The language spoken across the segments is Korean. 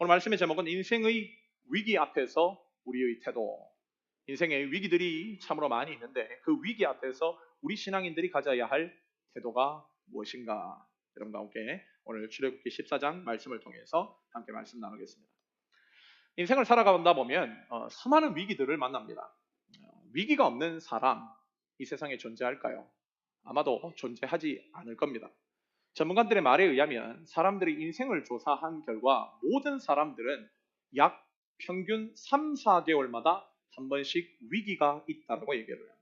오늘 말씀의 제목은 인생의 위기 앞에서 우리의 태도. 인생의 위기들이 참으로 많이 있는데 그 위기 앞에서 우리 신앙인들이 가져야 할 태도가 무엇인가? 여러분과 함께 오늘 출애굽기 14장 말씀을 통해서 함께 말씀 나누겠습니다. 인생을 살아가다 보면 수많은 위기들을 만납니다. 위기가 없는 사람 이 세상에 존재할까요? 아마도 존재하지 않을 겁니다. 전문가들의 말에 의하면 사람들이 인생을 조사한 결과 모든 사람들은 약 평균 3, 4개월마다 한 번씩 위기가 있다고 얘기를 해요.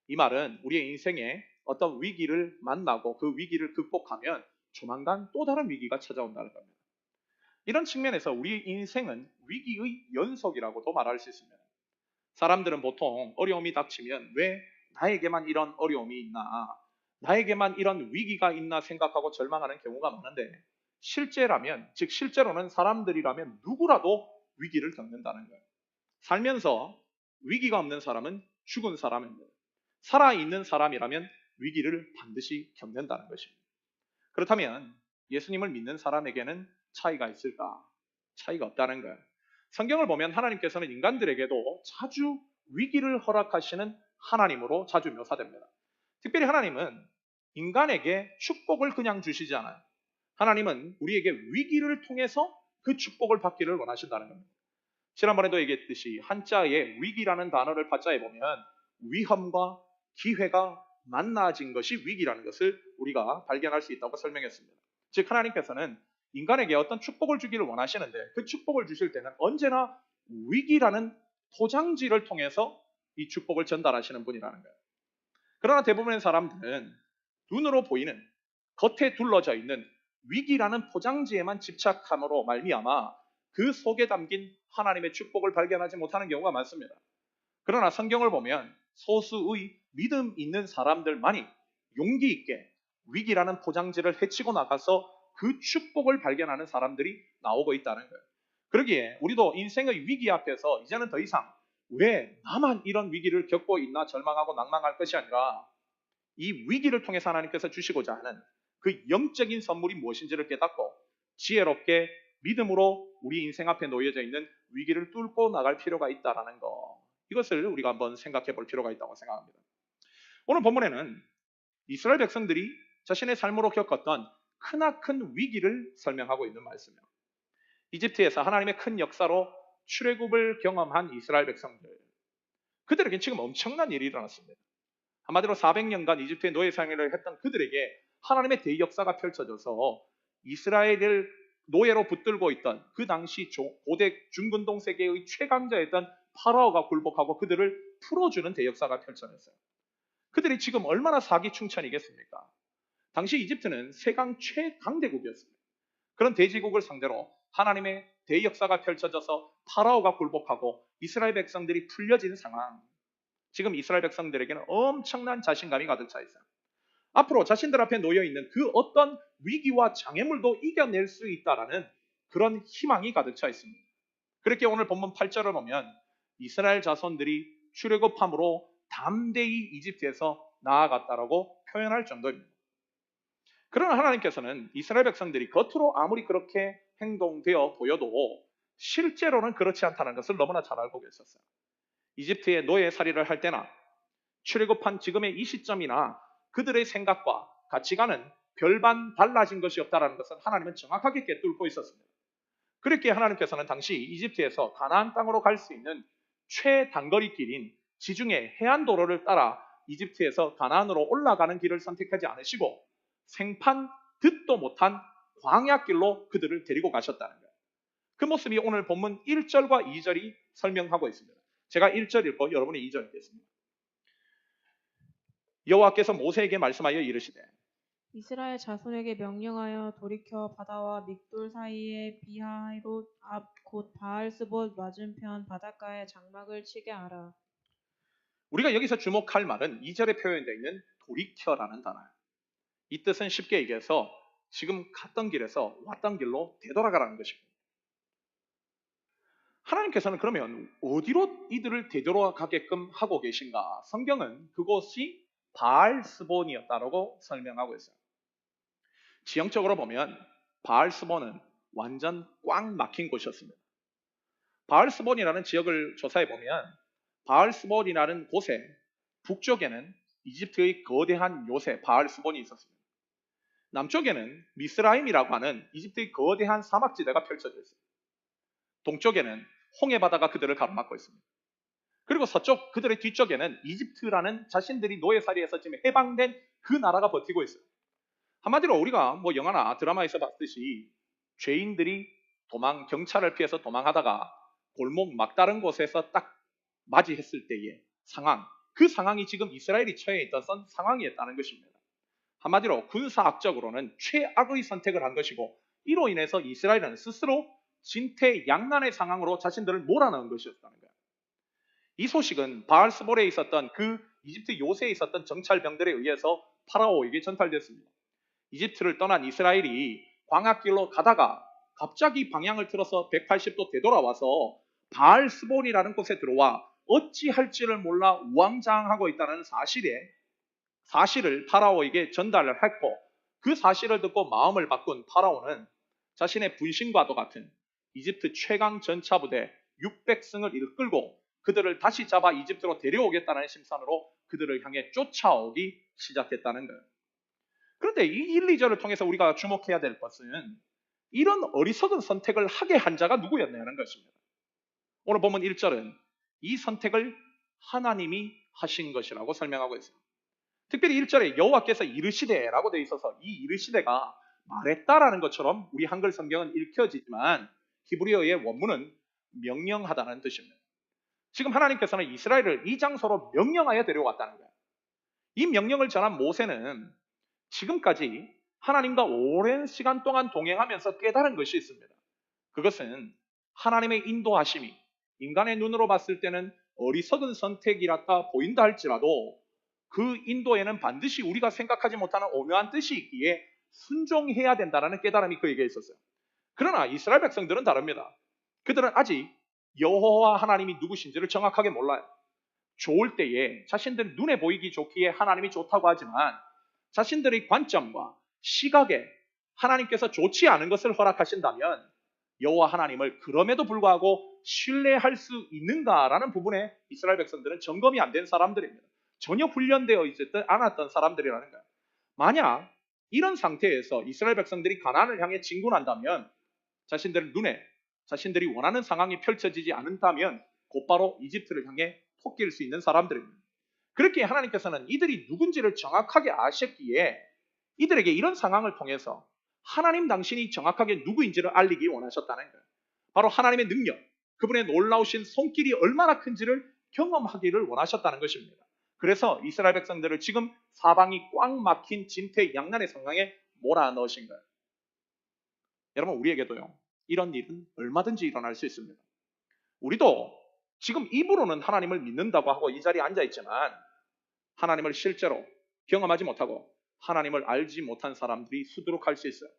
이 말은 우리의 인생에 어떤 위기를 만나고 그 위기를 극복하면 조만간 또 다른 위기가 찾아온다는 겁니다. 이런 측면에서 우리의 인생은 위기의 연속이라고도 말할 수 있습니다. 사람들은 보통 어려움이 닥치면 왜 나에게만 이런 어려움이 있나, 나에게만 이런 위기가 있나 생각하고 절망하는 경우가 많은데 실제라면, 즉 실제로는 사람들이라면 누구라도 위기를 겪는다는 거예요. 살면서 위기가 없는 사람은 죽은 사람입니다. 살아있는 사람이라면 위기를 반드시 겪는다는 것입니다. 그렇다면 예수님을 믿는 사람에게는 차이가 있을까? 차이가 없다는 거예요. 성경을 보면 하나님께서는 인간들에게도 자주 위기를 허락하시는 하나님으로 자주 묘사됩니다. 특별히 하나님은 인간에게 축복을 그냥 주시지 않아요. 하나님은 우리에게 위기를 통해서 그 축복을 받기를 원하신다는 겁니다. 지난번에도 얘기했듯이 한자에 위기라는 단어를 받자에 보면 위험과 기회가 만나진 것이 위기라는 것을 우리가 발견할 수 있다고 설명했습니다. 즉 하나님께서는 인간에게 어떤 축복을 주기를 원하시는데 그 축복을 주실 때는 언제나 위기라는 포장지를 통해서 이 축복을 전달하시는 분이라는 거예요. 그러나 대부분의 사람들은 눈으로 보이는 겉에 둘러져 있는 위기라는 포장지에만 집착함으로 말미암아 그 속에 담긴 하나님의 축복을 발견하지 못하는 경우가 많습니다. 그러나 성경을 보면 소수의 믿음 있는 사람들만이 용기 있게 위기라는 포장지를 헤치고 나가서 그 축복을 발견하는 사람들이 나오고 있다는 거예요. 그러기에 우리도 인생의 위기 앞에서 이제는 더 이상 왜 나만 이런 위기를 겪고 있나 절망하고 낭망할 것이 아니라 이 위기를 통해서 하나님께서 주시고자 하는 그 영적인 선물이 무엇인지를 깨닫고 지혜롭게 믿음으로 우리 인생 앞에 놓여져 있는 위기를 뚫고 나갈 필요가 있다는 거, 이것을 우리가 한번 생각해 볼 필요가 있다고 생각합니다. 오늘 본문에는 이스라엘 백성들이 자신의 삶으로 겪었던 크나큰 위기를 설명하고 있는 말씀이에요. 이집트에서 하나님의 큰 역사로 출애굽을 경험한 이스라엘 백성들, 그들에게 지금 엄청난 일이 일어났습니다. 한마디로 400년간 이집트의 노예 생활을 했던 그들에게 하나님의 대역사가 펼쳐져서 이스라엘을 노예로 붙들고 있던 그 당시 고대 중근동 세계의 최강자였던 파라오가 굴복하고 그들을 풀어주는 대역사가 펼쳐졌어요. 그들이 지금 얼마나 사기충천이겠습니까? 당시 이집트는 세강 최강대국이었습니다. 그런 대제국을 상대로 하나님의 대역사가 펼쳐져서 파라오가 굴복하고 이스라엘 백성들이 풀려진 상황. 지금 이스라엘 백성들에게는 엄청난 자신감이 가득 차 있어요. 앞으로 자신들 앞에 놓여있는 그 어떤 위기와 장애물도 이겨낼 수 있다라는 그런 희망이 가득 차 있습니다. 그렇게 오늘 본문 8절을 보면 이스라엘 자손들이 출애굽함으로 담대히 이집트에서 나아갔다라고 표현할 정도입니다. 그러나 하나님께서는 이스라엘 백성들이 겉으로 아무리 그렇게 행동되어 보여도 실제로는 그렇지 않다는 것을 너무나 잘 알고 계셨어요. 이집트의 노예살이를 할 때나 출애굽한 지금의 이 시점이나 그들의 생각과 가치관은 별반 달라진 것이 없다는 것은 하나님은 정확하게 꿰뚫고 있었습니다. 그렇게 하나님께서는 당시 이집트에서 가나안 땅으로 갈 수 있는 최단거리 길인 지중해 해안도로를 따라 이집트에서 가나안으로 올라가는 길을 선택하지 않으시고 생판 듣도 못한 광야길로 그들을 데리고 가셨다는 거예요. 그 모습이 오늘 본문 1절과 2절이 설명하고 있습니다. 제가 1절 읽고 여러분이 2절 읽겠습니다. 여호와께서 모세에게 말씀하여 이르시되 이스라엘 자손에게 명령하여 돌이켜 바다와 믹돌 사이의 비하히롯 앞 곧 바알스봇 맞은편 바닷가에 장막을 치게 하라. 우리가 여기서 주목할 말은 2절에 표현되어 있는 돌이켜라는 단어예요. 이 뜻은 쉽게 얘기해서 지금 갔던 길에서 왔던 길로 되돌아가라는 것입니다. 하나님께서는 그러면 어디로 이들을 되돌아가게끔 하고 계신가? 성경은 그곳이 바알스본이었다라고 설명하고 있어요. 지형적으로 보면 바알스본은 완전 꽉 막힌 곳이었습니다. 바알스본이라는 지역을 조사해 보면 바알스본이라는 곳에 북쪽에는 이집트의 거대한 요새 바알스본이 있었습니다. 남쪽에는 미스라임이라고 하는 이집트의 거대한 사막지대가 펼쳐져 있습니다. 동쪽에는 홍해 바다가 그들을 가로막고 있습니다. 그리고 서쪽 그들의 뒤쪽에는 이집트라는 자신들이 노예살이에서 지금 해방된 그 나라가 버티고 있어요. 한마디로 우리가 뭐 영화나 드라마에서 봤듯이 죄인들이 경찰을 피해서 도망하다가 골목 막다른 곳에서 딱 맞이했을 때의 상황, 그 상황이 지금 이스라엘이 처해 있던 상황이었다는 것입니다. 한마디로 군사학적으로는 최악의 선택을 한 것이고 이로 인해서 이스라엘은 스스로 진퇴양난의 상황으로 자신들을 몰아넣은 것이었다는 거예요. 이 소식은 바알스볼에 있었던 그 이집트 요새에 있었던 정찰병들에 의해서 파라오에게 전달됐습니다. 이집트를 떠난 이스라엘이 광야길로 가다가 갑자기 방향을 틀어서 180도 되돌아와서 바알스볼이라는 곳에 들어와 어찌할지를 몰라 우왕좌왕하고 있다는 사실을 파라오에게 전달을 했고 그 사실을 듣고 마음을 바꾼 파라오는 자신의 분신과도 같은 이집트 최강 전차부대 600승을 이끌고 그들을 다시 잡아 이집트로 데려오겠다는 심산으로 그들을 향해 쫓아오기 시작했다는 거예요. 그런데 이 1, 2절을 통해서 우리가 주목해야 될 것은 이런 어리석은 선택을 하게 한 자가 누구였냐는 것입니다. 오늘 보면 1절은 이 선택을 하나님이 하신 것이라고 설명하고 있습니다. 특별히 1절에 여호와께서 이르시되라고 되어 있어서 이 이르시되가 말했다라는 것처럼 우리 한글 성경은 읽혀지지만 히브리어의 원문은 명령하다는 뜻입니다. 지금 하나님께서는 이스라엘을 이 장소로 명령하여 데려왔다는 거예요. 이 명령을 전한 모세는 지금까지 하나님과 오랜 시간 동안 동행하면서 깨달은 것이 있습니다. 그것은 하나님의 인도하심이 인간의 눈으로 봤을 때는 어리석은 선택이랄까 보인다 할지라도 그 인도에는 반드시 우리가 생각하지 못하는 오묘한 뜻이 있기에 순종해야 된다는 깨달음이 그에게 있었어요. 그러나 이스라엘 백성들은 다릅니다. 그들은 아직 여호와 하나님이 누구신지를 정확하게 몰라요. 좋을 때에 자신들 눈에 보이기 좋기에 하나님이 좋다고 하지만 자신들의 관점과 시각에 하나님께서 좋지 않은 것을 허락하신다면 여호와 하나님을 그럼에도 불구하고 신뢰할 수 있는가라는 부분에 이스라엘 백성들은 점검이 안 된 사람들입니다. 전혀 훈련되어 있지 않았던 사람들이라는 거예요. 만약 이런 상태에서 이스라엘 백성들이 가나안을 향해 진군한다면 자신들 눈에 자신들이 원하는 상황이 펼쳐지지 않는다면 곧바로 이집트를 향해 토끼일 수 있는 사람들입니다. 그렇게 하나님께서는 이들이 누군지를 정확하게 아셨기에 이들에게 이런 상황을 통해서 하나님 당신이 정확하게 누구인지를 알리기 원하셨다는 거예요. 바로 하나님의 능력, 그분의 놀라우신 손길이 얼마나 큰지를 경험하기를 원하셨다는 것입니다. 그래서 이스라엘 백성들을 지금 사방이 꽉 막힌 진퇴양난의 상황에 몰아넣으신 거예요. 여러분, 우리에게도요, 이런 일은 얼마든지 일어날 수 있습니다. 우리도 지금 입으로는 하나님을 믿는다고 하고 이 자리에 앉아 있지만 하나님을 실제로 경험하지 못하고 하나님을 알지 못한 사람들이 수두룩할 수 있어요.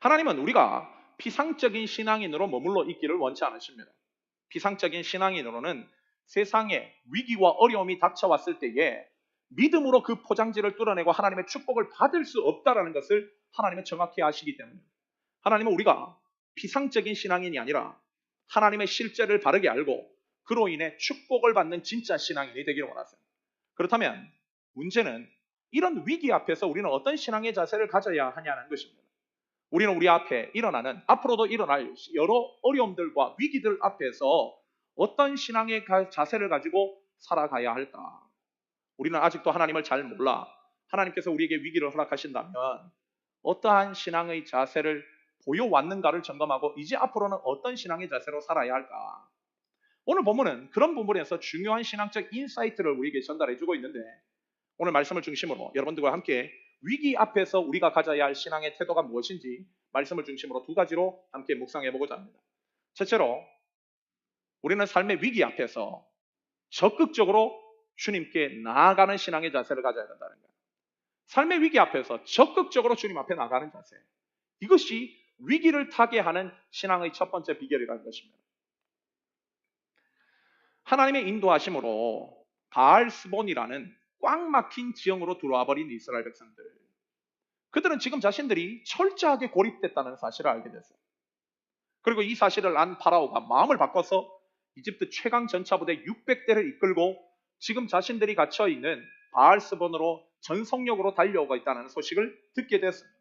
하나님은 우리가 피상적인 신앙인으로 머물러 있기를 원치 않으십니다. 피상적인 신앙인으로는 세상에 위기와 어려움이 닥쳐왔을 때에 믿음으로 그 포장지를 뚫어내고 하나님의 축복을 받을 수 없다는 것을 하나님은 정확히 아시기 때문입니다. 하나님은 우리가 피상적인 신앙인이 아니라 하나님의 실제를 바르게 알고 그로 인해 축복을 받는 진짜 신앙인이 되기를 원하세요. 그렇다면 문제는 이런 위기 앞에서 우리는 어떤 신앙의 자세를 가져야 하냐는 것입니다. 우리는 우리 앞에 일어나는 앞으로도 일어날 여러 어려움들과 위기들 앞에서 어떤 신앙의 자세를 가지고 살아가야 할까? 우리는 아직도 하나님을 잘 몰라 하나님께서 우리에게 위기를 허락하신다면 어떠한 신앙의 자세를 보여왔는가를 점검하고 이제 앞으로는 어떤 신앙의 자세로 살아야 할까? 오늘 본문은 그런 부분에서 중요한 신앙적 인사이트를 우리에게 전달해주고 있는데 오늘 말씀을 중심으로 여러분들과 함께 위기 앞에서 우리가 가져야 할 신앙의 태도가 무엇인지 말씀을 중심으로 두 가지로 함께 묵상해보고자 합니다. 첫째로 우리는 삶의 위기 앞에서 적극적으로 주님께 나아가는 신앙의 자세를 가져야 된다는 거예요. 삶의 위기 앞에서 적극적으로 주님 앞에 나가는 자세. 이것이 위기를 타게 하는 신앙의 첫 번째 비결이라는 것입니다. 하나님의 인도하심으로 바알스본이라는 꽉 막힌 지형으로 들어와 버린 이스라엘 백성들. 그들은 지금 자신들이 철저하게 고립됐다는 사실을 알게 됐어요. 그리고 이 사실을 안 파라오가 마음을 바꿔서 이집트 최강 전차부대 600대를 이끌고 지금 자신들이 갇혀 있는 바알스본으로 전속력으로 달려오고 있다는 소식을 듣게 됐습니다.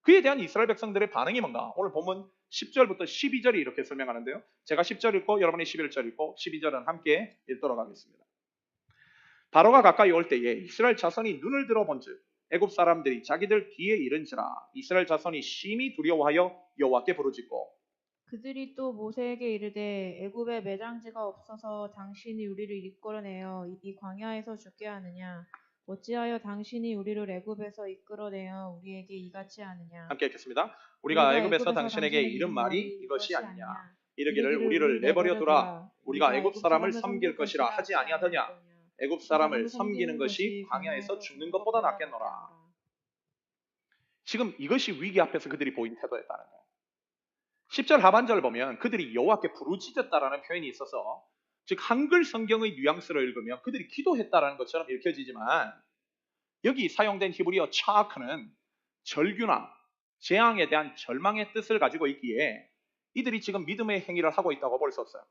그에 대한 이스라엘 백성들의 반응이 뭔가? 오늘 본문 10절부터 12절이 이렇게 설명하는데요. 제가 10절 읽고 여러분이 11절 읽고 12절은 함께 읽도록 하겠습니다. 바로가 가까이 올 때에 이스라엘 자손이 눈을 들어본즉 애굽 사람들이 자기들 뒤에 이른지라 이스라엘 자손이 심히 두려워하여 여호와께 부르짖고 그들이 또 모세에게 이르되 애굽에 매장지가 없어서 당신이 우리를 이끌어내어 이 광야에서 죽게 하느냐 어찌하여 당신이 우리를 애굽에서 이끌어내어 우리에게 이같이 하느냐 함께 읽겠습니다. 우리가 애굽에서 당신에게 이른 말이 이것이 아니냐 이르기를 우리를 내버려 두라 우리가 애굽 사람을 섬길 것이라 하지 아니하더냐 애굽 사람을 섬기는 것이 광야에서 죽는 것보다 낫겠노라. 지금 이것이 위기 앞에서 그들이 보인 태도였다는 거예요. 10절 하반절을 보면 그들이 여호와께 부르짖었다라는 표현이 있어서 즉 한글 성경의 뉘앙스를 읽으면 그들이 기도했다라는 것처럼 읽혀지지만 여기 사용된 히브리어 차아크는 절규나 재앙에 대한 절망의 뜻을 가지고 있기에 이들이 지금 믿음의 행위를 하고 있다고 볼 수 없어요.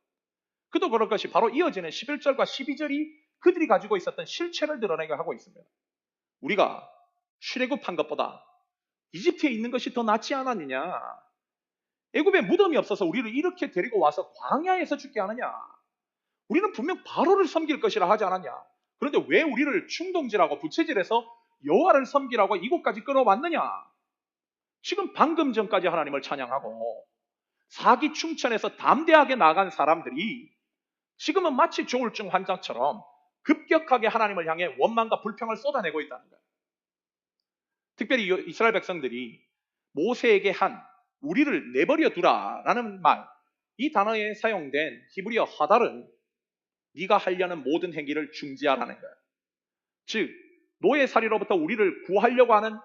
그도 그럴 것이 바로 이어지는 11절과 12절이 그들이 가지고 있었던 실체를 드러내게 하고 있습니다. 우리가 출애굽한 것보다 이집트에 있는 것이 더 낫지 않았느냐? 애굽에 무덤이 없어서 우리를 이렇게 데리고 와서 광야에서 죽게 하느냐? 우리는 분명 바로를 섬길 것이라 하지 않았냐? 그런데 왜 우리를 충동질하고 부채질해서 여호와를 섬기라고 이곳까지 끌어왔느냐? 지금 방금 전까지 하나님을 찬양하고 사기충천에서 담대하게 나간 사람들이 지금은 마치 조울증 환자처럼 급격하게 하나님을 향해 원망과 불평을 쏟아내고 있다는 거예요. 특별히 이스라엘 백성들이 모세에게 한 우리를 내버려 두라라는 말, 이 단어에 사용된 히브리어 하달은 네가 하려는 모든 행위를 중지하라는 거예요. 즉 노예살이로부터 우리를 구하려고 하는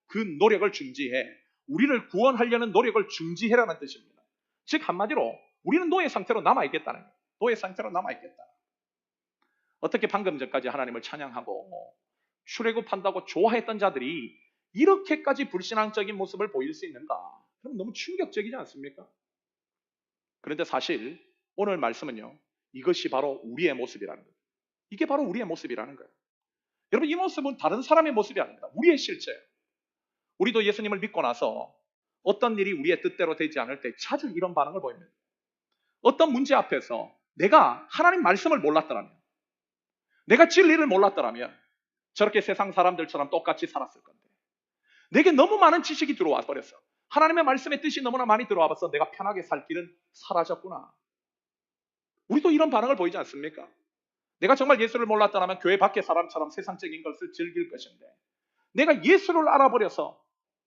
그 노력을 중지해 우리를 구원하려는 노력을 중지해라는 뜻입니다. 즉 한마디로 우리는 노예 상태로 남아있겠다는 거예요. 노예 상태로 남아있겠다. 어떻게 방금 전까지 하나님을 찬양하고 출애굽한다고 좋아했던 자들이 이렇게까지 불신앙적인 모습을 보일 수 있는가? 그럼 너무 충격적이지 않습니까? 그런데 사실 오늘 말씀은요. 이것이 바로 우리의 모습이라는 거예요. 이게 바로 우리의 모습이라는 거예요. 여러분 이 모습은 다른 사람의 모습이 아닙니다. 우리의 실체예요. 우리도 예수님을 믿고 나서 어떤 일이 우리의 뜻대로 되지 않을 때 자주 이런 반응을 보입니다. 어떤 문제 앞에서 내가 하나님 말씀을 몰랐더라면 내가 진리를 몰랐더라면 저렇게 세상 사람들처럼 똑같이 살았을 건데 내게 너무 많은 지식이 들어와 버렸어. 하나님의 말씀의 뜻이 너무나 많이 들어와 봐서 내가 편하게 살 길은 사라졌구나. 우리도 이런 반응을 보이지 않습니까? 내가 정말 예수를 몰랐더라면 교회 밖의 사람처럼 세상적인 것을 즐길 것인데 내가 예수를 알아버려서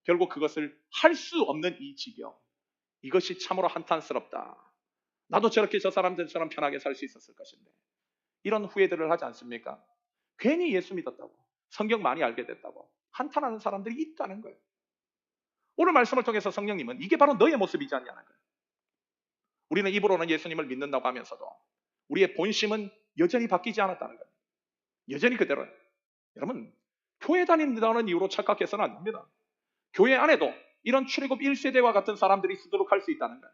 결국 그것을 할 수 없는 이 지경, 이것이 참으로 한탄스럽다. 나도 저렇게 저 사람들처럼 편하게 살 수 있었을 것인데 이런 후회들을 하지 않습니까? 괜히 예수 믿었다고 성경 많이 알게 됐다고 한탄하는 사람들이 있다는 거예요. 오늘 말씀을 통해서 성령님은 이게 바로 너의 모습이지 않냐는 거예요. 우리는 입으로는 예수님을 믿는다고 하면서도 우리의 본심은 여전히 바뀌지 않았다는 거예요. 여전히 그대로예요. 여러분 교회 다닌다는 이유로 착각해서는 안 됩니다. 교회 안에도 이런 출애굽 1세대와 같은 사람들이 수두룩할 수 있다는 거예요.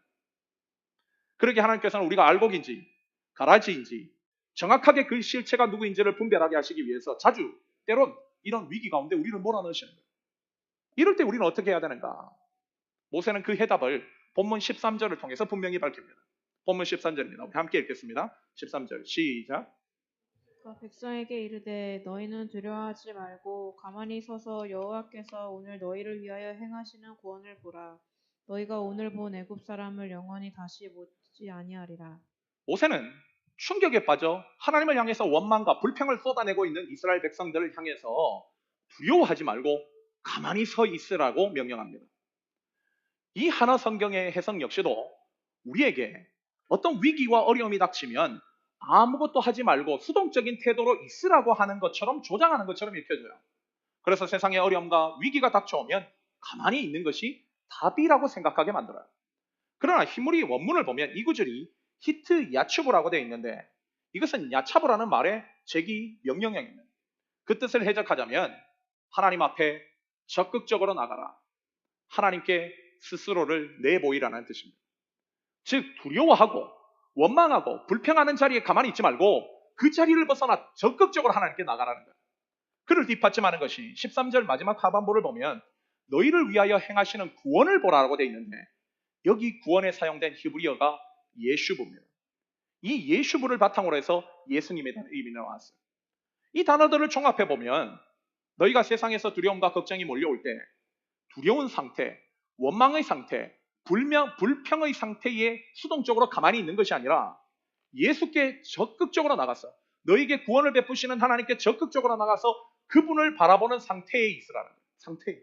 그러게 하나님께서는 우리가 알곡인지 가라지인지 정확하게 그 실체가 누구인지를 분별하게 하시기 위해서 자주 때론 이런 위기 가운데 우리를 몰아넣으시는 거예요. 이럴 때 우리는 어떻게 해야 되는가? 모세는 그 해답을 본문 13절을 통해서 분명히 밝힙니다. 본문 13절입니다. 우리 함께 읽겠습니다. 13절 시작. 백성에게 이르되 너희는 두려워하지 말고 가만히 서서 여호와께서 오늘 너희를 위하여 행하시는 구원을 보라. 너희가 오늘 본 애굽 사람을 영원히 다시 보지 아니하리라. 모세는 충격에 빠져 하나님을 향해서 원망과 불평을 쏟아내고 있는 이스라엘 백성들을 향해서 두려워하지 말고 가만히 서 있으라고 명령합니다. 이 하나 성경의 해석 역시도 우리에게 어떤 위기와 어려움이 닥치면 아무것도 하지 말고 수동적인 태도로 있으라고 하는 것처럼 조장하는 것처럼 읽혀져요. 그래서 세상의 어려움과 위기가 닥쳐오면 가만히 있는 것이 답이라고 생각하게 만들어요. 그러나 히브리 원문을 보면 이 구절이 히트 야추브라고 되어 있는데 이것은 야차브라는 말의 제기 명령형입니다. 그 뜻을 해석하자면 하나님 앞에 적극적으로 나가라. 하나님께 스스로를 내보이라는 뜻입니다. 즉 두려워하고 원망하고 불평하는 자리에 가만히 있지 말고 그 자리를 벗어나 적극적으로 하나님께 나가라는 거예요. 그를 뒷받침하는 것이 13절 마지막 하반부를 보면 너희를 위하여 행하시는 구원을 보라라고 되어 있는데 여기 구원에 사용된 히브리어가 예슈브입니다. 이 예슈브를 바탕으로 해서 예수님에 대한 의미가 나왔어요. 이 단어들을 종합해 보면 너희가 세상에서 두려움과 걱정이 몰려올 때 두려운 상태, 원망의 상태, 불평의 상태에 수동적으로 가만히 있는 것이 아니라 예수께 적극적으로 나가서 너희에게 구원을 베푸시는 하나님께 적극적으로 나가서 그분을 바라보는 상태에 있으라는 거예요. 상태.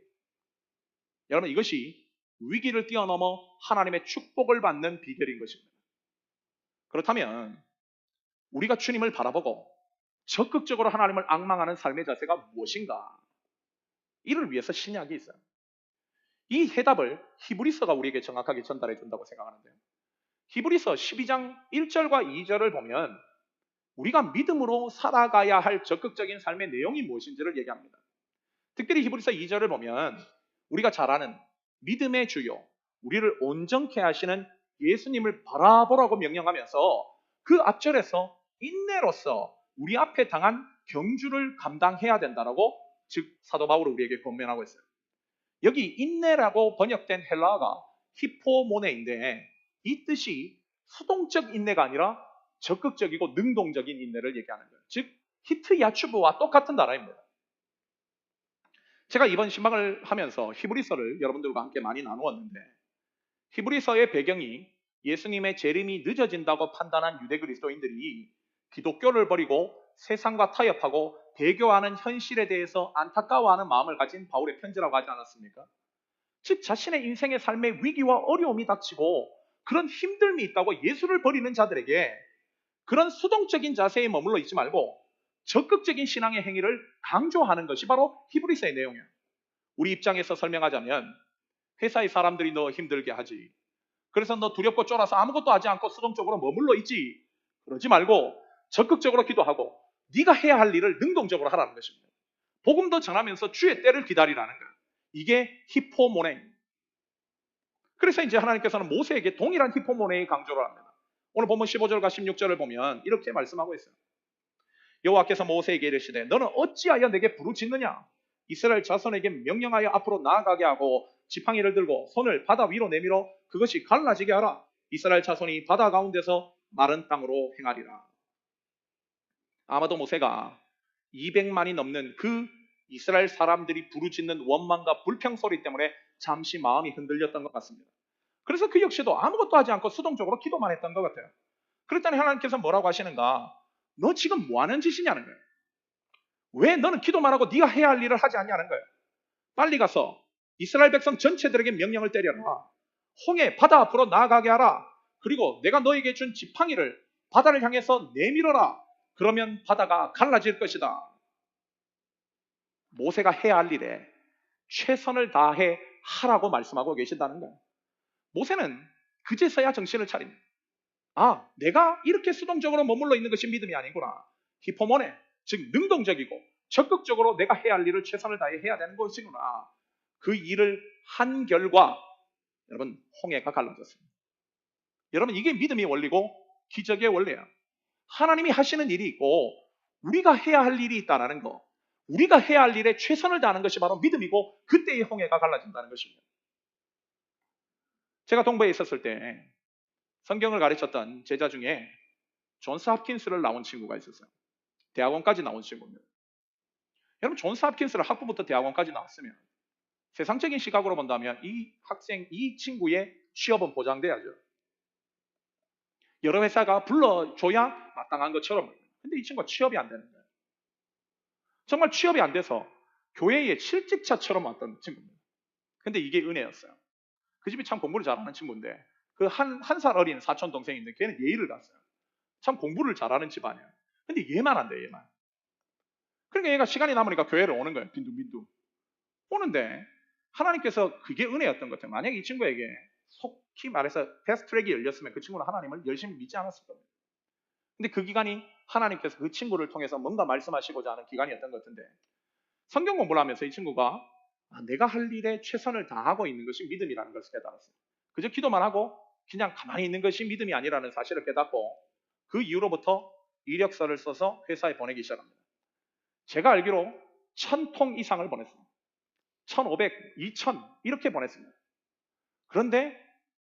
여러분 이것이 위기를 뛰어넘어 하나님의 축복을 받는 비결인 것입니다. 그렇다면 우리가 주님을 바라보고 적극적으로 하나님을 앙망하는 삶의 자세가 무엇인가? 이를 위해서 신약이 있어요. 이 해답을 히브리서가 우리에게 정확하게 전달해 준다고 생각하는데요. 히브리서 12장 1절과 2절을 보면 우리가 믿음으로 살아가야 할 적극적인 삶의 내용이 무엇인지를 얘기합니다. 특별히 히브리서 2절을 보면 우리가 잘 아는 믿음의 주요, 우리를 온전케 하시는 예수님을 바라보라고 명령하면서 그 앞절에서 인내로서 우리 앞에 당한 경주를 감당해야 된다라고 즉 사도 바울은 우리에게 권면하고 있어요. 여기 인내라고 번역된 헬라어가 히포모네인데 이 뜻이 수동적 인내가 아니라 적극적이고 능동적인 인내를 얘기하는 거예요. 즉 히트 야추브와 똑같은 단어입니다. 제가 이번 신방을 하면서 히브리서를 여러분들과 함께 많이 나누었는데 히브리서의 배경이 예수님의 재림이 늦어진다고 판단한 유대 그리스도인들이 기독교를 버리고 세상과 타협하고 배교하는 현실에 대해서 안타까워하는 마음을 가진 바울의 편지라고 하지 않았습니까? 즉 자신의 인생의 삶의 위기와 어려움이 닥치고 그런 힘듦이 있다고 예수를 버리는 자들에게 그런 수동적인 자세에 머물러 있지 말고 적극적인 신앙의 행위를 강조하는 것이 바로 히브리서의 내용이에요. 우리 입장에서 설명하자면 회사의 사람들이 너 힘들게 하지. 그래서 너 두렵고 쫄아서 아무것도 하지 않고 수동적으로 머물러 있지. 그러지 말고 적극적으로 기도하고 네가 해야 할 일을 능동적으로 하라는 것입니다. 복음도 전하면서 주의 때를 기다리라는 거예요. 이게 히포모네. 그래서 이제 하나님께서는 모세에게 동일한 히포모네의 강조를 합니다. 오늘 본문 15절과 16절을 보면 이렇게 말씀하고 있어요. 여호와께서 모세에게 이르시되 너는 어찌하여 내게 부르짖느냐? 이스라엘 자손에게 명령하여 앞으로 나아가게 하고 지팡이를 들고 손을 바다 위로 내밀어 그것이 갈라지게 하라. 이스라엘 자손이 바다 가운데서 마른 땅으로 행하리라. 아마도 모세가 200만이 넘는 그 이스라엘 사람들이 부르짖는 원망과 불평 소리 때문에 잠시 마음이 흔들렸던 것 같습니다. 그래서 그 역시도 아무것도 하지 않고 수동적으로 기도만 했던 것 같아요. 그랬더니 하나님께서 뭐라고 하시는가? 너 지금 뭐 하는 짓이냐는 거예요. 왜 너는 기도만 하고 네가 해야 할 일을 하지 않냐는 거예요. 빨리 가서 이스라엘 백성 전체들에게 명령을 때려라. 홍해 바다 앞으로 나아가게 하라. 그리고 내가 너에게 준 지팡이를 바다를 향해서 내밀어라. 그러면 바다가 갈라질 것이다. 모세가 해야 할 일에 최선을 다해 하라고 말씀하고 계신다는 거예요. 모세는 그제서야 정신을 차립니다. 아, 내가 이렇게 수동적으로 머물러 있는 것이 믿음이 아니구나. 히포모네, 즉 능동적이고 적극적으로 내가 해야 할 일을 최선을 다해 해야 되는 것이구나. 그 일을 한 결과 여러분 홍해가 갈라졌습니다. 여러분 이게 믿음의 원리고 기적의 원리예요. 하나님이 하시는 일이 있고 우리가 해야 할 일이 있다는 거, 우리가 해야 할 일에 최선을 다하는 것이 바로 믿음이고 그때의 홍해가 갈라진다는 것입니다. 제가 동부에 있었을 때 성경을 가르쳤던 제자 중에 존스 홉킨스를 나온 친구가 있었어요. 대학원까지 나온 친구입니다. 여러분 존스 홉킨스를 학부부터 대학원까지 나왔으면 세상적인 시각으로 본다면 이 친구의 취업은 보장돼야죠. 여러 회사가 불러줘야 마땅한 것처럼. 근데 이 친구가 취업이 안 되는 거예요. 정말 취업이 안 돼서 교회의 실직자처럼 왔던 친구입니다. 근데 이게 은혜였어요. 그 집이 참 공부를 잘하는 친구인데 그 한 살 어린 사촌 동생이 있는데 걔는 예의를 갔어요. 참 공부를 잘하는 집안이에요. 근데 얘만 안 돼요, 얘만. 그러니까 얘가 시간이 남으니까 교회를 오는 거예요. 빈둥빈둥. 오는데 하나님께서 그게 은혜였던 것 같아요. 만약에 이 친구에게 속히 말해서 패스트트랙이 열렸으면 그 친구는 하나님을 열심히 믿지 않았을 겁니다. 근데 그 기간이 하나님께서 그 친구를 통해서 뭔가 말씀하시고자 하는 기간이었던 것 같은데 성경 공부를 하면서 이 친구가 내가 할 일에 최선을 다하고 있는 것이 믿음이라는 것을 깨달았어요. 그저 기도만 하고 그냥 가만히 있는 것이 믿음이 아니라는 사실을 깨닫고 그 이후로부터 이력서를 써서 회사에 보내기 시작합니다. 제가 알기로 1000통 이상을 보냈습니다. 1500, 2000 이렇게 보냈습니다. 그런데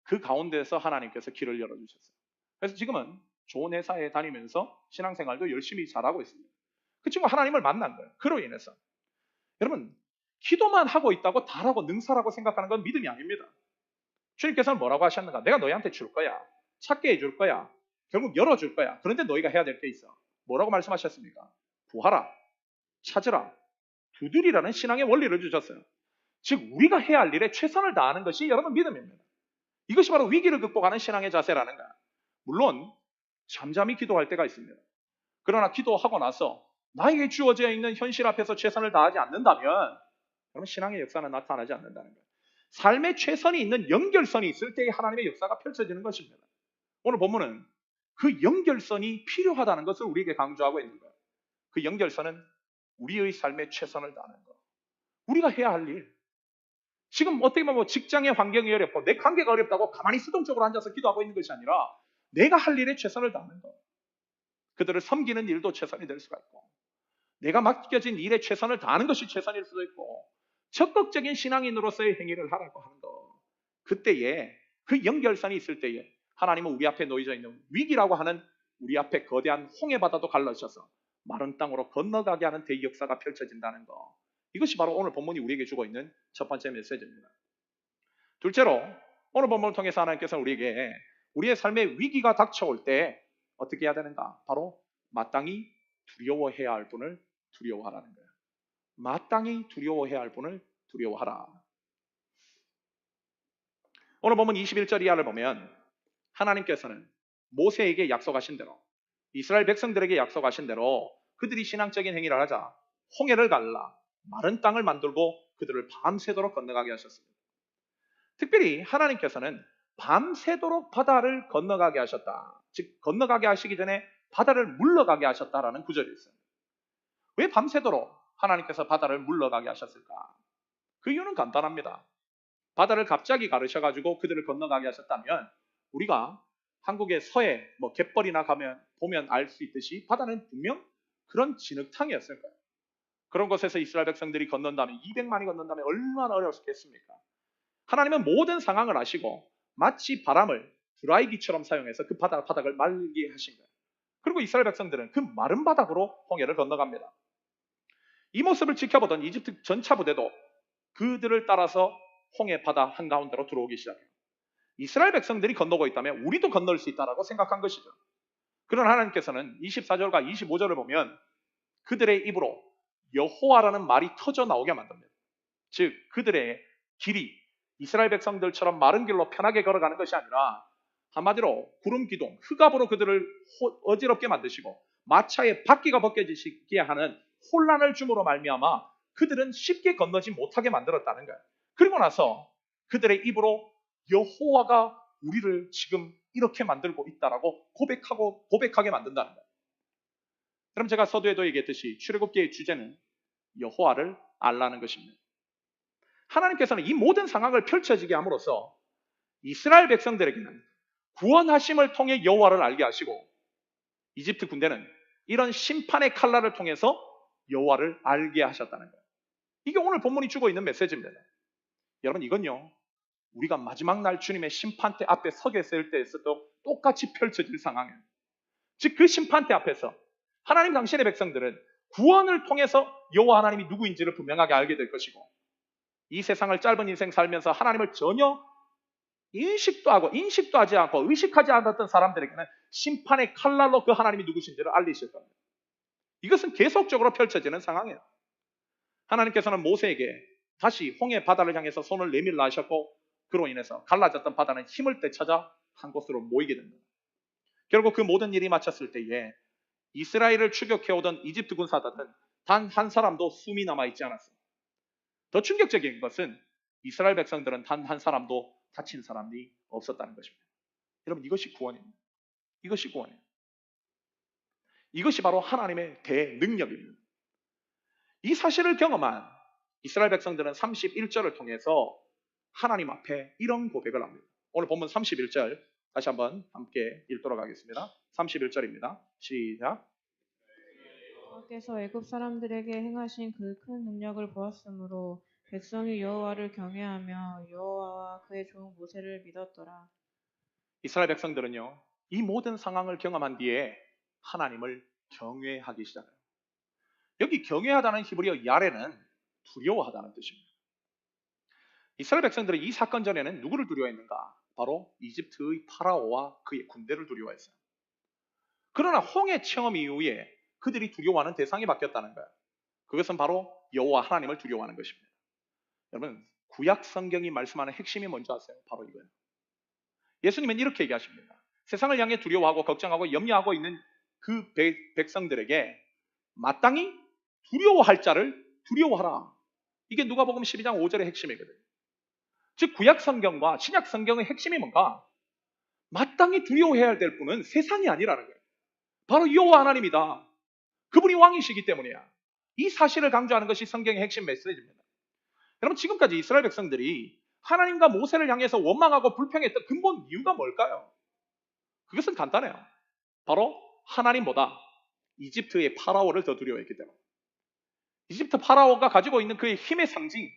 그 가운데서 하나님께서 길을 열어주셨어요. 그래서 지금은 좋은 회사에 다니면서 신앙생활도 열심히 잘하고 있습니다. 그 친구 하나님을 만난 거예요. 그로 인해서. 여러분, 기도만 하고 있다고 잘하고 능사라고 생각하는 건 믿음이 아닙니다. 주님께서는 뭐라고 하셨는가? 내가 너희한테 줄 거야. 찾게 해줄 거야. 결국 열어줄 거야. 그런데 너희가 해야 될 게 있어. 뭐라고 말씀하셨습니까? 구하라, 찾으라, 두드리라는 신앙의 원리를 주셨어요. 즉 우리가 해야 할 일에 최선을 다하는 것이 여러분 믿음입니다. 이것이 바로 위기를 극복하는 신앙의 자세라는 거야. 물론 잠잠히 기도할 때가 있습니다. 그러나 기도하고 나서 나에게 주어져 있는 현실 앞에서 최선을 다하지 않는다면 여러분 신앙의 역사는 나타나지 않는다는 거예요. 삶의 최선이 있는 연결선이 있을 때에 하나님의 역사가 펼쳐지는 것입니다. 오늘 본문은 그 연결선이 필요하다는 것을 우리에게 강조하고 있는 거예요. 그 연결선은 우리의 삶의 최선을 다하는 것. 우리가 해야 할 일. 지금 어떻게 보면 뭐 직장의 환경이 어렵고 내 관계가 어렵다고 가만히 수동적으로 앉아서 기도하고 있는 것이 아니라 내가 할 일에 최선을 다하는 것. 그들을 섬기는 일도 최선이 될 수가 있고 내가 맡겨진 일에 최선을 다하는 것이 최선일 수도 있고 적극적인 신앙인으로서의 행위를 하라고 하는 것. 그때에 그 연결선이 있을 때에 하나님은 우리 앞에 놓여져 있는 위기라고 하는 우리 앞에 거대한 홍해바다도 갈라주셔서 마른 땅으로 건너가게 하는 대역사가 펼쳐진다는 것. 이것이 바로 오늘 본문이 우리에게 주고 있는 첫 번째 메시지입니다. 둘째로 오늘 본문을 통해서 하나님께서는 우리에게 우리의 삶에 위기가 닥쳐올 때 어떻게 해야 되는가? 바로 마땅히 두려워해야 할 분을 두려워하라는 거예요. 마땅히 두려워해야 할 분을 두려워하라. 오늘 본문 21절 이하를 보면 하나님께서는 모세에게 약속하신 대로 이스라엘 백성들에게 약속하신 대로 그들이 신앙적인 행위를 하자 홍해를 갈라 마른 땅을 만들고 그들을 밤새도록 건너가게 하셨습니다. 특별히 하나님께서는 밤새도록 바다를 건너가게 하셨다. 즉 건너가게 하시기 전에 바다를 물러가게 하셨다라는 구절이 있어요. 왜 밤새도록 하나님께서 바다를 물러가게 하셨을까? 그 이유는 간단합니다. 바다를 갑자기 가르셔가지고 그들을 건너가게 하셨다면 우리가 한국의 서해 갯벌이나 가면 보면 알 수 있듯이 바다는 분명 그런 진흙탕이었을 거예요. 그런 곳에서 이스라엘 백성들이 건넌다면 200만이 건넌다면 얼마나 어려웠겠습니까? 하나님은 모든 상황을 아시고 마치 바람을 드라이기처럼 사용해서 그 바닥을 말리게 하신 거예요. 그리고 이스라엘 백성들은 그 마른 바닥으로 홍해를 건너갑니다. 이 모습을 지켜보던 이집트 전차 부대도 그들을 따라서 홍해 바다 한가운데로 들어오기 시작해요. 이스라엘 백성들이 건너고 있다면 우리도 건널 수 있다라고 생각한 것이죠. 그러나 하나님께서는 24절과 25절을 보면 그들의 입으로 여호와라는 말이 터져 나오게 만듭니다. 즉 그들의 길이 이스라엘 백성들처럼 마른 길로 편하게 걸어가는 것이 아니라 한마디로 구름 기둥, 흑암으로 그들을 어지럽게 만드시고 마차의 바퀴가 벗겨지게 하는 혼란을 줌으로 말미암아 그들은 쉽게 건너지 못하게 만들었다는 거예요. 그리고 나서 그들의 입으로 여호와가 우리를 지금 이렇게 만들고 있다라고 고백하게 만든다는 거예요. 그럼 제가 서두에도 얘기했듯이 출애굽기의 주제는 여호와를 알라는 것입니다. 하나님께서는 이 모든 상황을 펼쳐지게 함으로써 이스라엘 백성들에게는 구원하심을 통해 여호와를 알게 하시고 이집트 군대는 이런 심판의 칼날을 통해서 여호와를 알게 하셨다는 거예요. 이게 오늘 본문이 주고 있는 메시지입니다. 여러분 이건요 우리가 마지막 날 주님의 심판대 앞에 서게 있을 때에서도 똑같이 펼쳐질 상황이에요. 즉 그 심판대 앞에서 하나님 당신의 백성들은 구원을 통해서 여호와 하나님이 누구인지를 분명하게 알게 될 것이고 이 세상을 짧은 인생 살면서 하나님을 전혀 인식도 하지 않고 의식하지 않았던 사람들에게는 심판의 칼날로 그 하나님이 누구신지를 알리실 겁니다. 이것은 계속적으로 펼쳐지는 상황이에요. 하나님께서는 모세에게 다시 홍해 바다를 향해서 손을 내밀라 하셨고 그로 인해서 갈라졌던 바다는 힘을 되찾아 한 곳으로 모이게 됩니다. 결국 그 모든 일이 마쳤을 때에 이스라엘을 추격해오던 이집트 군사들은 단 한 사람도 숨이 남아있지 않았습니다. 더 충격적인 것은 이스라엘 백성들은 단 한 사람도 다친 사람이 없었다는 것입니다. 여러분 이것이 구원입니다. 이것이 구원이에요. 이것이 바로 하나님의 대능력입니다. 이 사실을 경험한 이스라엘 백성들은 31절을 통해서 하나님 앞에 이런 고백을 합니다. 오늘 본문 31절 다시 한번 함께 읽도록 하겠습니다. 31절입니다. 시작. 여호와께서 애굽 사람들에게 행하신 그 큰 능력을 보았으므로 백성이 여호와를 경외하며 여호와와 그의 종 모세를 믿었더라. 이스라엘 백성들은요, 이 모든 상황을 경험한 뒤에 하나님을 경외하기 시작해요. 여기 경외하다는 히브리어 야레는 두려워하다는 뜻입니다. 이스라엘 백성들은 이 사건 전에는 누구를 두려워했는가? 바로 이집트의 파라오와 그의 군대를 두려워했어요. 그러나 홍해 체험 이후에 그들이 두려워하는 대상이 바뀌었다는 거예요. 그것은 바로 여호와 하나님을 두려워하는 것입니다. 여러분, 구약 성경이 말씀하는 핵심이 뭔지 아세요? 바로 이거예요. 예수님은 이렇게 얘기하십니다. 세상을 향해 두려워하고 걱정하고 염려하고 있는 그 백성들에게 마땅히 두려워할 자를 두려워하라. 이게 누가복음 12장 5절의 핵심이거든요. 즉 구약 성경과 신약 성경의 핵심이 뭔가? 마땅히 두려워해야 될 분은 세상이 아니라는 거예요. 바로 여호와 하나님이다. 그분이 왕이시기 때문이야. 이 사실을 강조하는 것이 성경의 핵심 메시지입니다. 여러분, 지금까지 이스라엘 백성들이 하나님과 모세를 향해서 원망하고 불평했던 근본 이유가 뭘까요? 그것은 간단해요. 바로 하나님보다 이집트의 파라오를 더 두려워했기 때문에. 이집트 파라오가 가지고 있는 그의 힘의 상징,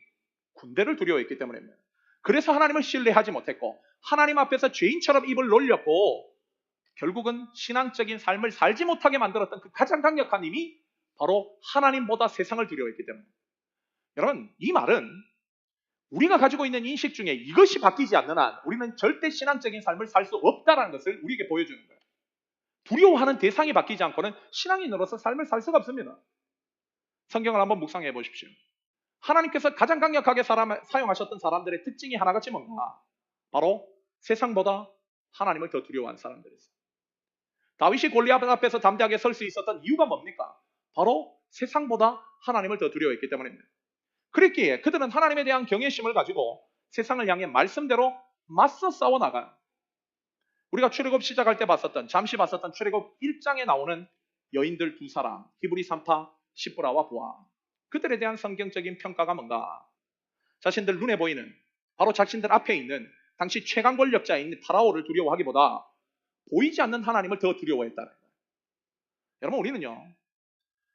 군대를 두려워했기 때문입니다. 그래서 하나님을 신뢰하지 못했고 하나님 앞에서 죄인처럼 입을 놀렸고 결국은 신앙적인 삶을 살지 못하게 만들었던 그 가장 강력한 힘이 바로 하나님보다 세상을 두려워했기 때문입니다. 여러분, 이 말은 우리가 가지고 있는 인식 중에 이것이 바뀌지 않는 한 우리는 절대 신앙적인 삶을 살 수 없다는 것을 우리에게 보여주는 거예요. 두려워하는 대상이 바뀌지 않고는 신앙인으로서 삶을 살 수가 없습니다. 성경을 한번 묵상해 보십시오. 하나님께서 가장 강력하게 사용하셨던 사람들의 특징이 하나같이 뭔가? 바로 세상보다 하나님을 더 두려워한 사람들이었어요. 다윗이 골리앗 앞에서 담대하게 설 수 있었던 이유가 뭡니까? 바로 세상보다 하나님을 더 두려워했기 때문입니다. 그랬기에 그들은 하나님에 대한 경외심을 가지고 세상을 향해 말씀대로 맞서 싸워나가요. 우리가 출애굽 시작할 때 잠시 봤었던 출애굽 1장에 나오는 여인들 두 사람, 히브리 3파 시브라와 보아. 그들에 대한 성경적인 평가가 뭔가? 자신들 눈에 보이는, 바로 자신들 앞에 있는 당시 최강 권력자인 파라오를 두려워하기보다 보이지 않는 하나님을 더 두려워했다는 거예요. 여러분, 우리는요,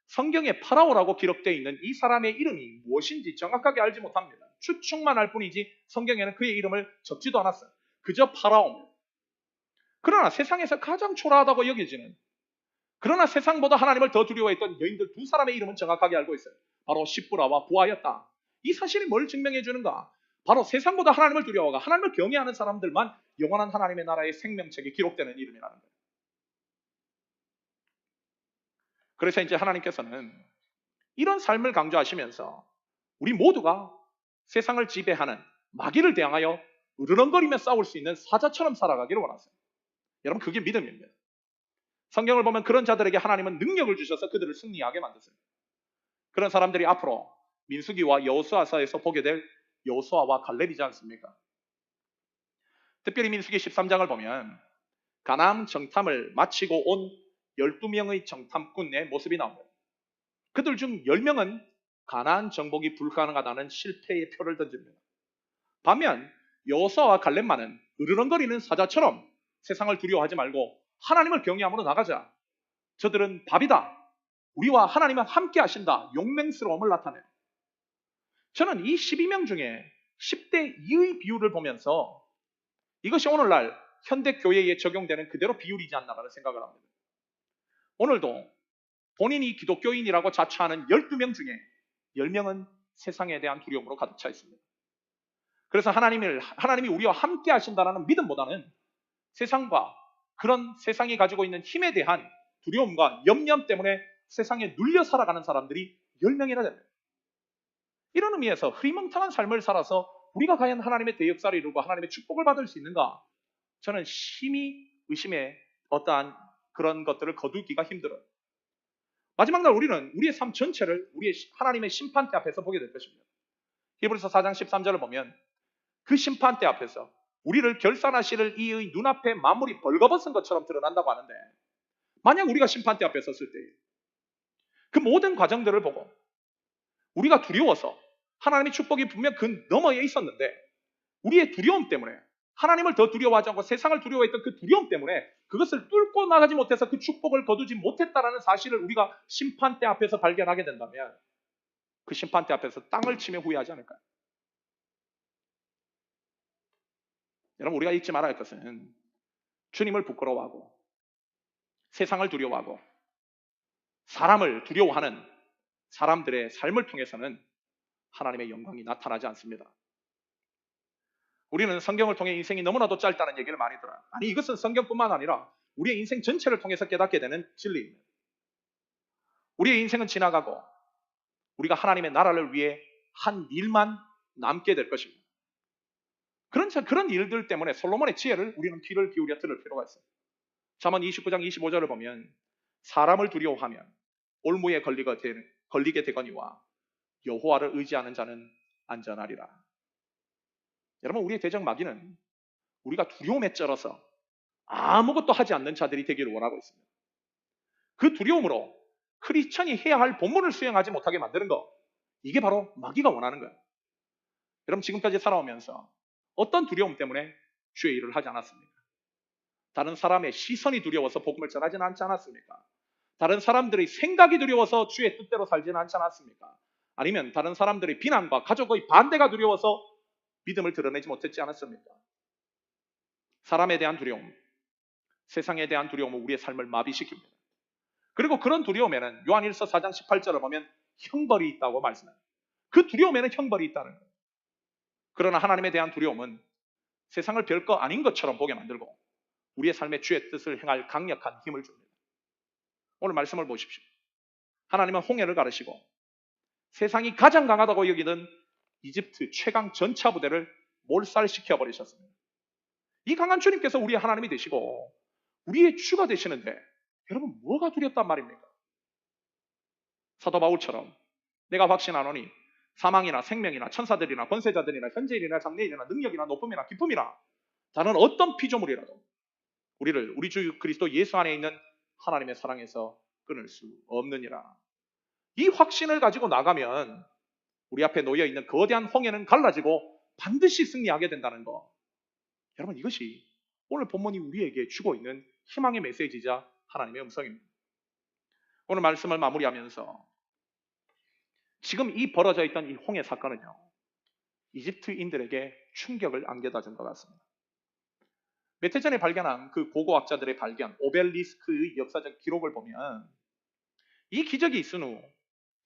성경에 파라오라고 기록되어 있는 이 사람의 이름이 무엇인지 정확하게 알지 못합니다. 추측만 할 뿐이지 성경에는 그의 이름을 적지도 않았어요. 그저 파라오입니다. 그러나 세상에서 가장 초라하다고 여겨지는, 그러나 세상보다 하나님을 더 두려워했던 여인들 두 사람의 이름은 정확하게 알고 있어요. 바로 시브라와 보아였다. 이 사실이 뭘 증명해 주는가? 바로 세상보다 하나님을 두려워하고 하나님을 경외하는 사람들만 영원한 하나님의 나라의 생명책에 기록되는 이름이라는 거예요. 그래서 이제 하나님께서는 이런 삶을 강조하시면서 우리 모두가 세상을 지배하는 마귀를 대항하여 으르렁거리며 싸울 수 있는 사자처럼 살아가기를 원하세요. 여러분, 그게 믿음입니다. 성경을 보면 그런 자들에게 하나님은 능력을 주셔서 그들을 승리하게 만드세요. 그런 사람들이 앞으로 민수기와 여호수아서에서 보게 될 여호수아와 갈렙이지 않습니까? 특별히 민수기 13장을 보면 가나안 정탐을 마치고 온 12명의 정탐꾼의 모습이 나옵니다. 그들 중 10명은 가나안 정복이 불가능하다는 실패의 표를 던집니다. 반면 여호수아와 갈렙만은 으르렁거리는 사자처럼 세상을 두려워하지 말고 하나님을 경외함으로 나가자. 저들은 밥이다. 우리와 하나님은 함께 하신다. 용맹스러움을 나타내요. 저는 이 12명 중에 10대 2의 비율을 보면서 이것이 오늘날 현대 교회에 적용되는 그대로 비율이지 않나라는 생각을 합니다. 오늘도 본인이 기독교인이라고 자처하는 12명 중에 10명은 세상에 대한 두려움으로 가득 차 있습니다. 그래서 하나님이 우리와 함께 하신다는 믿음보다는 세상과 그런 세상이 가지고 있는 힘에 대한 두려움과 염려 때문에 세상에 눌려 살아가는 사람들이 10명이나 됩니다. 이런 의미에서 흐리멍텅한 삶을 살아서 우리가 과연 하나님의 대역사를 이루고 하나님의 축복을 받을 수 있는가? 저는 심히 의심에 어떠한 그런 것들을 거두기가 힘들어요. 마지막 날 우리는 우리의 삶 전체를 우리의 하나님의 심판대 앞에서 보게 될 것입니다. 히브리서 4장 13절을 보면 그 심판대 앞에서 우리를 결산하실 이의 눈앞에 만물이 벌거벗은 것처럼 드러난다고 하는데, 만약 우리가 심판대 앞에 섰을 때 그 모든 과정들을 보고 우리가 두려워서 하나님의 축복이 분명 그 너머에 있었는데 우리의 두려움 때문에 하나님을 더 두려워하지 않고 세상을 두려워했던 그 두려움 때문에 그것을 뚫고 나가지 못해서 그 축복을 거두지 못했다라는 사실을 우리가 심판대 앞에서 발견하게 된다면 그 심판대 앞에서 땅을 치며 후회하지 않을까요? 여러분, 우리가 잊지 말아야 할 것은 주님을 부끄러워하고 세상을 두려워하고 사람을 두려워하는 사람들의 삶을 통해서는 하나님의 영광이 나타나지 않습니다. 우리는 성경을 통해 인생이 너무나도 짧다는 얘기를 많이 들어요. 아니, 이것은 성경뿐만 아니라 우리의 인생 전체를 통해서 깨닫게 되는 진리입니다. 우리의 인생은 지나가고 우리가 하나님의 나라를 위해 한 일만 남게 될 것입니다. 그런 일들 때문에 솔로몬의 지혜를 우리는 귀를 기울여 들을 필요가 있어요. 잠언 29장 25절을 보면 사람을 두려워하면 올무에 걸리게 되거니와 여호와를 의지하는 자는 안전하리라. 여러분, 우리의 대적 마귀는 우리가 두려움에 쩔어서 아무것도 하지 않는 자들이 되기를 원하고 있습니다. 그 두려움으로 크리스천이 해야 할 본분을 수행하지 못하게 만드는 것, 이게 바로 마귀가 원하는 거예요. 여러분, 지금까지 살아오면서 어떤 두려움 때문에 주의 일을 하지 않았습니까? 다른 사람의 시선이 두려워서 복음을 전하지는 않지 않았습니까? 다른 사람들의 생각이 두려워서 주의 뜻대로 살지는 않지 않았습니까? 아니면 다른 사람들의 비난과 가족의 반대가 두려워서 믿음을 드러내지 못했지 않았습니까? 사람에 대한 두려움, 세상에 대한 두려움은 우리의 삶을 마비시킵니다. 그리고 그런 두려움에는 요한일서 4장 18절을 보면 형벌이 있다고 말씀해요. 그 두려움에는 형벌이 있다는 거예요. 그러나 하나님에 대한 두려움은 세상을 별거 아닌 것처럼 보게 만들고 우리의 삶에 주의 뜻을 행할 강력한 힘을 줍니다. 오늘 말씀을 보십시오. 하나님은 홍해를 가르시고 세상이 가장 강하다고 여기던 이집트 최강 전차 부대를 몰살시켜 버리셨습니다. 이 강한 주님께서 우리의 하나님이 되시고 우리의 주가 되시는데 여러분, 뭐가 두렵단 말입니까? 사도 바울처럼 내가 확신하노니 사망이나 생명이나 천사들이나 권세자들이나 현재일이나 장래일이나 능력이나 높음이나 기쁨이나 다른 어떤 피조물이라도 우리를 우리 주 그리스도 예수 안에 있는 하나님의 사랑에서 끊을 수 없느니라. 이 확신을 가지고 나가면 우리 앞에 놓여있는 거대한 홍해는 갈라지고 반드시 승리하게 된다는 거. 여러분, 이것이 오늘 본문이 우리에게 주고 있는 희망의 메시지이자 하나님의 음성입니다. 오늘 말씀을 마무리하면서 지금 이 벌어져 있던 이 홍해 사건은요, 이집트인들에게 충격을 안겨다 준 것 같습니다. 몇 해 전에 발견한 그 고고학자들의 발견, 오벨리스크의 역사적 기록을 보면 이 기적이 있은 후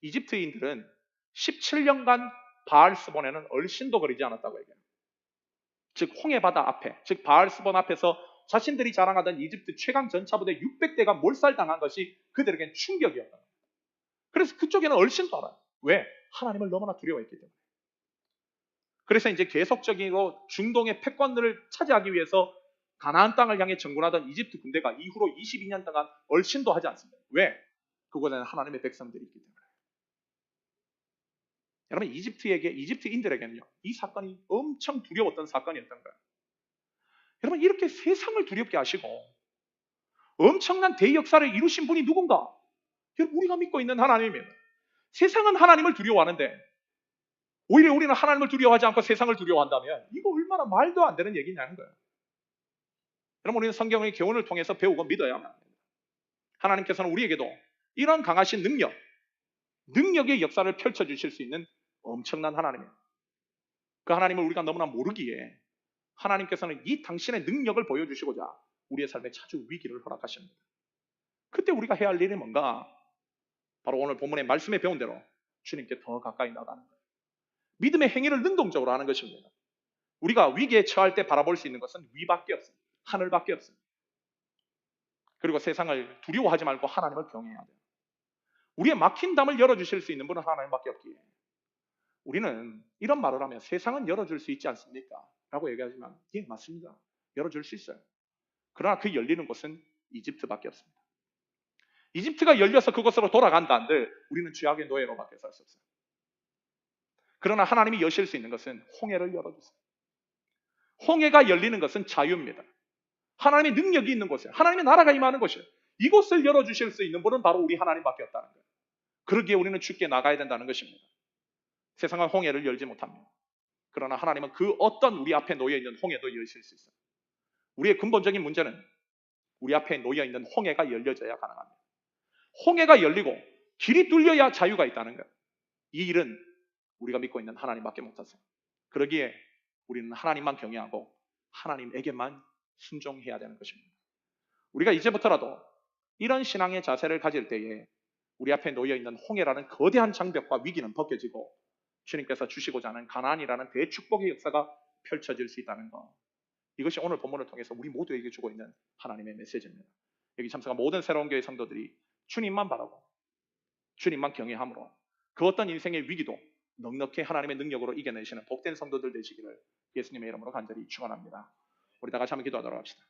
이집트인들은 17년간 바알스본에는 얼씬도 거리지 않았다고 얘기해요. 즉 홍해 바다 앞에, 즉 바알스본 앞에서 자신들이 자랑하던 이집트 최강 전차부대 600대가 몰살당한 것이 그들에겐 충격이었다. 그래서 그쪽에는 얼씬도 알아요. 왜? 하나님을 너무나 두려워했기 때문에. 그래서 이제 계속적으로 중동의 패권들을 차지하기 위해서 가나안 땅을 향해 전군하던 이집트 군대가 이후로 22년 동안 얼씬도 하지 않습니다. 왜? 그곳에는 하나님의 백성들이 있기 때문에. 여러분, 이집트인들에게는요, 이 사건이 엄청 두려웠던 사건이었던 거예요. 여러분, 이렇게 세상을 두렵게 하시고 엄청난 대역사를 이루신 분이 누군가? 여러분, 우리가 믿고 있는 하나님입니다. 세상은 하나님을 두려워하는데 오히려 우리는 하나님을 두려워하지 않고 세상을 두려워한다면 이거 얼마나 말도 안 되는 얘기냐는 거예요. 여러분, 우리는 성경의 교훈을 통해서 배우고 믿어야만 합니다. 하나님께서는 우리에게도 이런 강하신 능력의 역사를 펼쳐주실 수 있는 엄청난 하나님이에요. 그 하나님을 우리가 너무나 모르기에 하나님께서는 이 당신의 능력을 보여주시고자 우리의 삶에 자주 위기를 허락하십니다. 그때 우리가 해야 할 일이 뭔가? 바로 오늘 본문의 말씀에 배운 대로 주님께 더 가까이 나가는 거예요. 믿음의 행위를 능동적으로 하는 것입니다. 우리가 위기에 처할 때 바라볼 수 있는 것은 위밖에 없습니다. 하늘밖에 없습니다. 그리고 세상을 두려워하지 말고 하나님을 경외해야 돼요. 우리의 막힌 담을 열어주실 수 있는 분은 하나님밖에 없기에 우리는 이런 말을 하면 세상은 열어줄 수 있지 않습니까? 라고 얘기하지만 예, 맞습니다. 열어줄 수 있어요. 그러나 그 열리는 곳은 이집트밖에 없습니다. 이집트가 열려서 그곳으로 돌아간다 한들 우리는 죄악의 노예로밖에 살 수 없어요. 그러나 하나님이 여실 수 있는 것은 홍해를 열어주세요. 홍해가 열리는 것은 자유입니다. 하나님의 능력이 있는 곳이에요. 하나님의 나라가 임하는 곳이에요. 이곳을 열어주실 수 있는 분은 바로 우리 하나님밖에 없다는 거예요. 그러기에 우리는 주께 나가야 된다는 것입니다. 세상은 홍해를 열지 못합니다. 그러나 하나님은 그 어떤 우리 앞에 놓여 있는 홍해도 여실 수 있어요. 우리의 근본적인 문제는 우리 앞에 놓여 있는 홍해가 열려져야 가능합니다. 홍해가 열리고 길이 뚫려야 자유가 있다는 거예요. 이 일은 우리가 믿고 있는 하나님밖에 못하세요. 그러기에 우리는 하나님만 경외하고 하나님에게만 순종해야 되는 것입니다. 우리가 이제부터라도 이런 신앙의 자세를 가질 때에 우리 앞에 놓여 있는 홍해라는 거대한 장벽과 위기는 벗겨지고 주님께서 주시고자 하는 가나안이라는 대축복의 역사가 펼쳐질 수 있다는 것. 이것이 오늘 본문을 통해서 우리 모두에게 주고 있는 하나님의 메시지입니다. 여기 참석한 모든 새로운 교회 성도들이 주님만 바라고 주님만 경외함으로 그 어떤 인생의 위기도 넉넉히 하나님의 능력으로 이겨내시는 복된 성도들 되시기를 예수님의 이름으로 간절히 축원합니다. 우리 다 같이 한번 기도하도록 합시다.